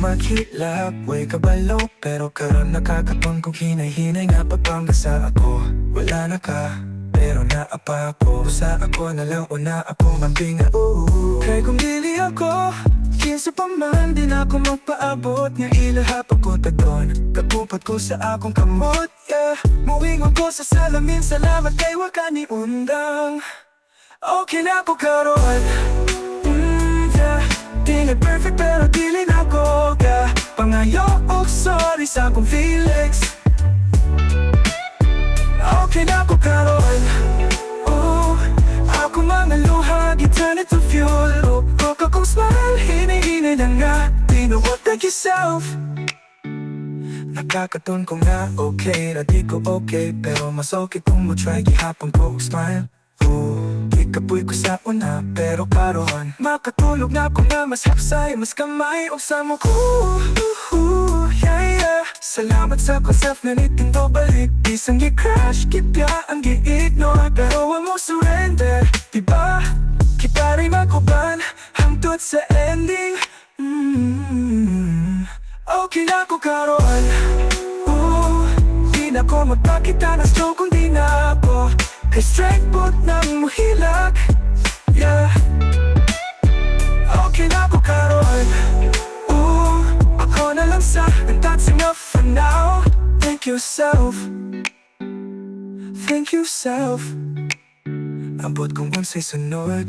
maghilap, way kabalo. Pero karon nakakaton kung hinay-hinay nga pagpangasa ako. Wala na ka, pero naapa ako. Sa ako na lang o na ako mambinga. Kaya kung dili ako, kinsa pa man di na ako magpaabot. Nga ilahap ako tagton, kakupat ko sa akong kamot, yeah. Muwingon ko sa salamin, salamat kay waka ni undang. Okay na ako karon, yeah. Di na perfect pero dili na ako ka. Pangayo o sorry sa akong feelings. Okay na ako karon, ako mga luha, turn it to fuel. Huwag akong smile, hini-hini na nga. Tinuot like yourself. Nakakaton ko nga okay, na di ko okay. Pero mas okay kung mo try, gihapon ko smile. Ikapoy ko sa una, pero karon makatulog na ko na mas hapsay, mas kamay o samo ko. Yeah, yeah. Salamat sa concept na nitindo balik. Isang i-crash, kipya ang gi-ignore. Pero wag mo surrender, diba? Kita rin makuban, hangtod sa ending. Okay na ko karon, di na ko magpakita na stroke kung di na ako. Kay straight put nang muhilak, yeah. Okay na ko karon, ako na lang sa, and that's enough for now. Thank you self, thank you self. Abot kong unsay sunod,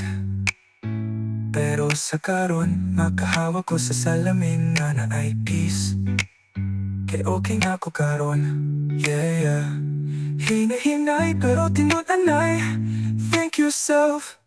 pero sa karon makahawak ko sa salamin nga na ay peace. Kay okay na ko karon, yeah, yeah. Hinay-hinay pero tinutanay. Thank you self.